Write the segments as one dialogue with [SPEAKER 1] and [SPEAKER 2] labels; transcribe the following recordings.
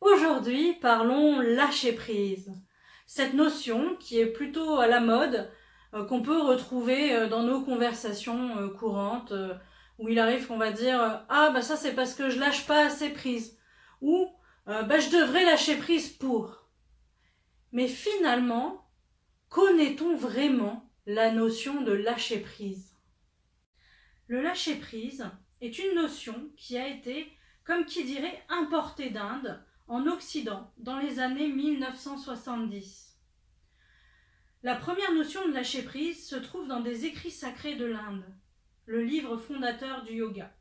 [SPEAKER 1] Aujourd'hui, parlons lâcher prise. Cette notion qui est plutôt à la mode, qu'on peut retrouver dans nos conversations courantes, où il arrive qu'on va dire ah bah ça c'est parce que je lâche pas assez prise, ou bah je devrais lâcher prise pour. Mais finalement, connaît-on vraiment la notion de lâcher prise? Le lâcher prise est une notion qui a été, comme qui dirait, importée d'Inde en Occident dans les années 1970. La première notion de lâcher prise se trouve dans des écrits sacrés de l'Inde, le livre fondateur du yoga.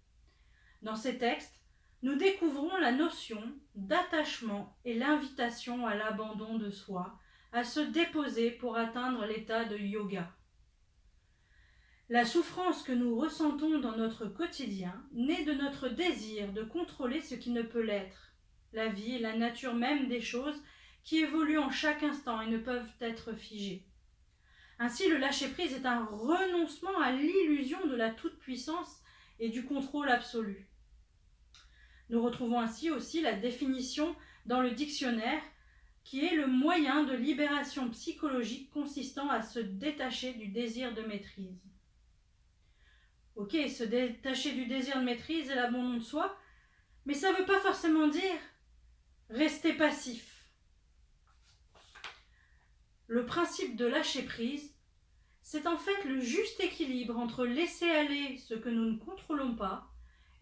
[SPEAKER 1] Dans ces textes, nous découvrons la notion d'attachement et l'invitation à l'abandon de soi, à se déposer pour atteindre l'état de yoga. La souffrance que nous ressentons dans notre quotidien naît de notre désir de contrôler ce qui ne peut l'être, la vie et la nature même des choses qui évoluent en chaque instant et ne peuvent être figées. Ainsi, le lâcher-prise est un renoncement à l'illusion de la toute-puissance et du contrôle absolu. Nous retrouvons ainsi aussi la définition dans le dictionnaire qui est le moyen de libération psychologique consistant à se détacher du désir de maîtrise. Ok, se détacher du désir de maîtrise et l'abandon de soi, mais ça ne veut pas forcément dire rester passif. Le principe de lâcher prise, c'est en fait le juste équilibre entre laisser aller ce que nous ne contrôlons pas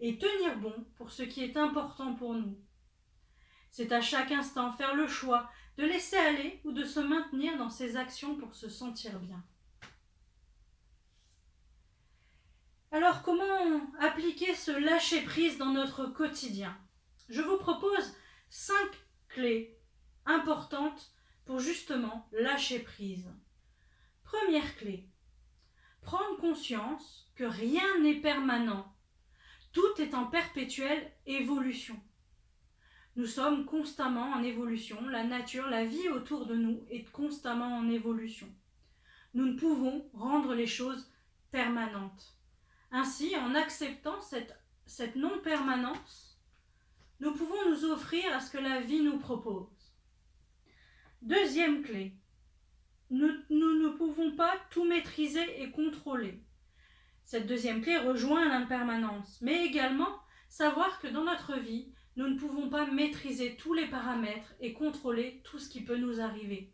[SPEAKER 1] et tenir bon pour ce qui est important pour nous. C'est à chaque instant faire le choix de laisser aller ou de se maintenir dans ses actions pour se sentir bien. Alors, comment appliquer ce lâcher-prise dans notre quotidien? Je vous propose 5 clés importantes pour justement lâcher prise. Première clé, prendre conscience que rien n'est permanent. Tout est en perpétuelle évolution. Nous sommes constamment en évolution. La nature, la vie autour de nous est constamment en évolution. Nous ne pouvons rendre les choses permanentes. Ainsi, en acceptant cette non-permanence, nous pouvons nous offrir à ce que la vie nous propose. Deuxième clé, nous ne pouvons pas tout maîtriser et contrôler. Cette deuxième clé rejoint l'impermanence, mais également savoir que dans notre vie, nous ne pouvons pas maîtriser tous les paramètres et contrôler tout ce qui peut nous arriver.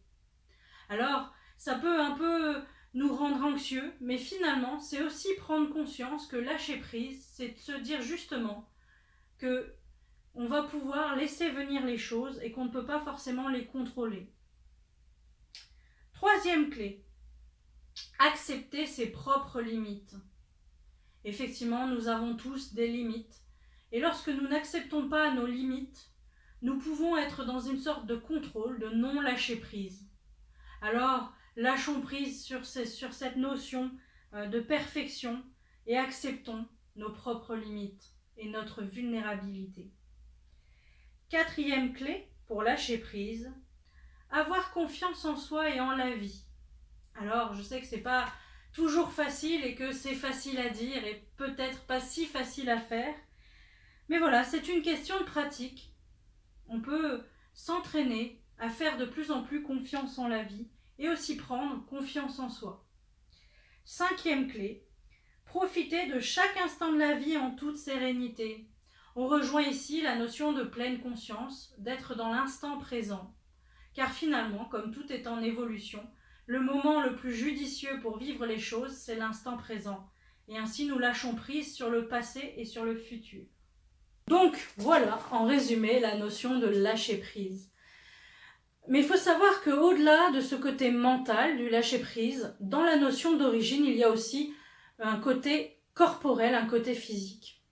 [SPEAKER 1] Alors, ça peut un peu nous rendre anxieux, mais finalement, c'est aussi prendre conscience que lâcher prise, c'est de se dire justement que on va pouvoir laisser venir les choses et qu'on ne peut pas forcément les contrôler. Troisième clé, accepter ses propres limites. Effectivement, nous avons tous des limites. Et lorsque nous n'acceptons pas nos limites, nous pouvons être dans une sorte de contrôle, de non-lâcher prise. Alors, lâchons prise sur cette notion de perfection et acceptons nos propres limites et notre vulnérabilité. Quatrième clé pour lâcher prise, avoir confiance en soi et en la vie. Alors, je sais que c'est pas toujours facile et que c'est facile à dire et peut-être pas si facile à faire, mais voilà, c'est une question de pratique. On peut s'entraîner à faire de plus en plus confiance en la vie et aussi prendre confiance en soi. Cinquième clé, profiter de chaque instant de la vie en toute sérénité. On rejoint ici la notion de pleine conscience, d'être dans l'instant présent. Car finalement, comme tout est en évolution, le moment le plus judicieux pour vivre les choses, c'est l'instant présent. Et ainsi, nous lâchons prise sur le passé et sur le futur. Donc, voilà, en résumé, la notion de lâcher prise. Mais il faut savoir qu'au-delà de ce côté mental du lâcher prise, dans la notion d'origine, il y a aussi un côté corporel, un côté physique.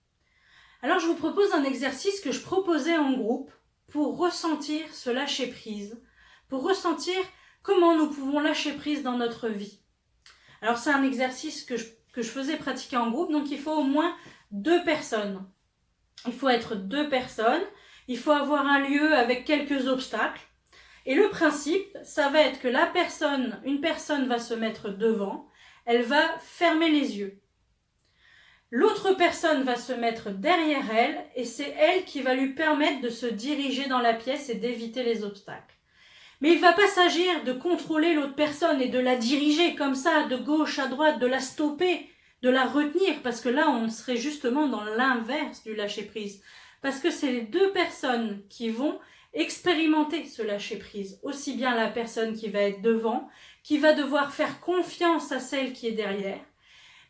[SPEAKER 1] Alors, je vous propose un exercice que je proposais en groupe pour ressentir ce lâcher prise, pour ressentir comment nous pouvons lâcher prise dans notre vie. Alors, c'est un exercice que je faisais pratiquer en groupe, donc il faut au moins 2 personnes. Il faut être 2 personnes, il faut avoir un lieu avec quelques obstacles. Et le principe, ça va être que une personne va se mettre devant, elle va fermer les yeux. L'autre personne va se mettre derrière elle et c'est elle qui va lui permettre de se diriger dans la pièce et d'éviter les obstacles. Mais il ne va pas s'agir de contrôler l'autre personne et de la diriger comme ça, de gauche à droite, de la stopper, de la retenir, parce que là, on serait justement dans l'inverse du lâcher-prise. Parce que c'est les deux personnes qui vont expérimenter ce lâcher-prise. Aussi bien la personne qui va être devant, qui va devoir faire confiance à celle qui est derrière,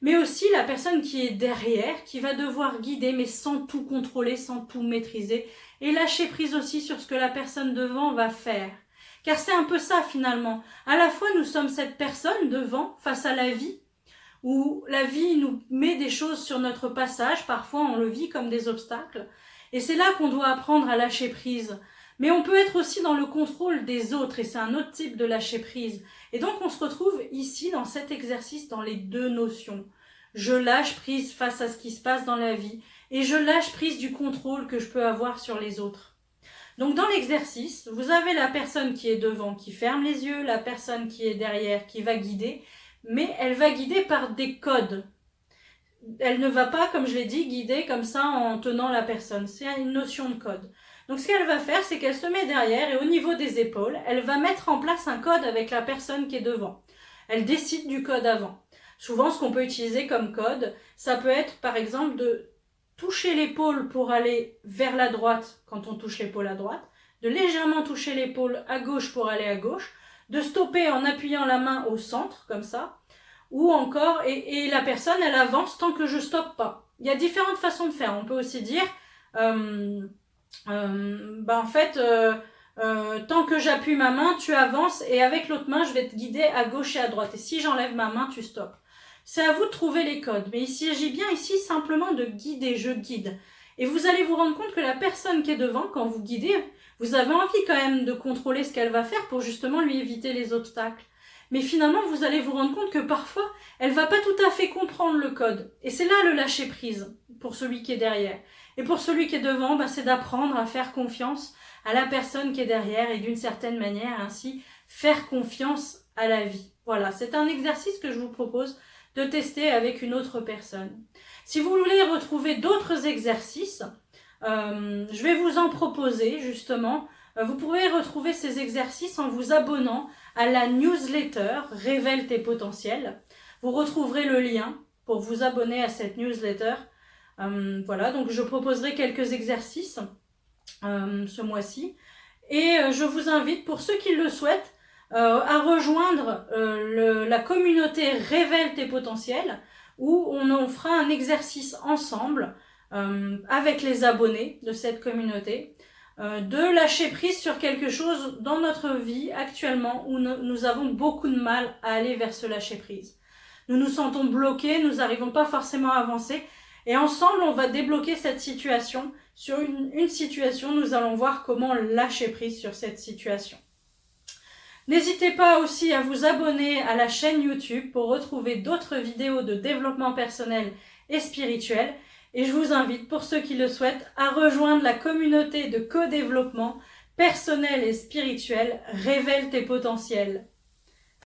[SPEAKER 1] mais aussi la personne qui est derrière, qui va devoir guider, mais sans tout contrôler, sans tout maîtriser, et lâcher prise aussi sur ce que la personne devant va faire. Car c'est un peu ça finalement. À la fois, nous sommes cette personne devant, face à la vie, où la vie nous met des choses sur notre passage, parfois on le vit comme des obstacles, et c'est là qu'on doit apprendre à lâcher prise. Mais on peut être aussi dans le contrôle des autres, et c'est un autre type de lâcher prise. Et donc on se retrouve ici, dans cet exercice, dans les deux notions. Je lâche prise face à ce qui se passe dans la vie, et je lâche prise du contrôle que je peux avoir sur les autres. Donc dans l'exercice, vous avez la personne qui est devant, qui ferme les yeux, la personne qui est derrière, qui va guider, mais elle va guider par des codes. Elle ne va pas, comme je l'ai dit, guider comme ça en tenant la personne. C'est une notion de code. Donc ce qu'elle va faire, c'est qu'elle se met derrière et au niveau des épaules, elle va mettre en place un code avec la personne qui est devant. Elle décide du code avant. Souvent, ce qu'on peut utiliser comme code, ça peut être par exemple de toucher l'épaule pour aller vers la droite quand on touche l'épaule à droite, de légèrement toucher l'épaule à gauche pour aller à gauche, de stopper en appuyant la main au centre, comme ça, ou encore, et la personne, elle avance tant que je stoppe pas. Il y a différentes façons de faire. On peut aussi dire, tant que j'appuie ma main, tu avances, et avec l'autre main, je vais te guider à gauche et à droite. Et si j'enlève ma main, tu stoppes. C'est à vous de trouver les codes, mais il s'agit bien ici simplement de guider, je guide. Et vous allez vous rendre compte que la personne qui est devant, quand vous guidez, vous avez envie quand même de contrôler ce qu'elle va faire pour justement lui éviter les obstacles. Mais finalement, vous allez vous rendre compte que parfois, elle va pas tout à fait comprendre le code. Et c'est là le lâcher prise pour celui qui est derrière. Et pour celui qui est devant, c'est d'apprendre à faire confiance à la personne qui est derrière et d'une certaine manière ainsi faire confiance à la vie. Voilà, c'est un exercice que je vous propose de tester avec une autre personne. Si vous voulez retrouver d'autres exercices, je vais vous en proposer justement. Vous pouvez retrouver ces exercices en vous abonnant à la newsletter Révèle tes potentiels. Vous retrouverez le lien pour vous abonner à cette newsletter. Voilà, donc je proposerai quelques exercices ce mois-ci. Et je vous invite, pour ceux qui le souhaitent, à rejoindre la communauté Révèle tes potentiels, où on fera un exercice ensemble avec les abonnés de cette communauté, de lâcher prise sur quelque chose dans notre vie actuellement où nous avons beaucoup de mal à aller vers ce lâcher prise. Nous nous sentons bloqués, nous n'arrivons pas forcément à avancer, et ensemble on va débloquer cette situation. Sur une situation, nous allons voir comment lâcher prise sur cette situation. N'hésitez pas aussi à vous abonner à la chaîne YouTube pour retrouver d'autres vidéos de développement personnel et spirituel. Et je vous invite, pour ceux qui le souhaitent, à rejoindre la communauté de co-développement personnel et spirituel Révèle tes potentiels.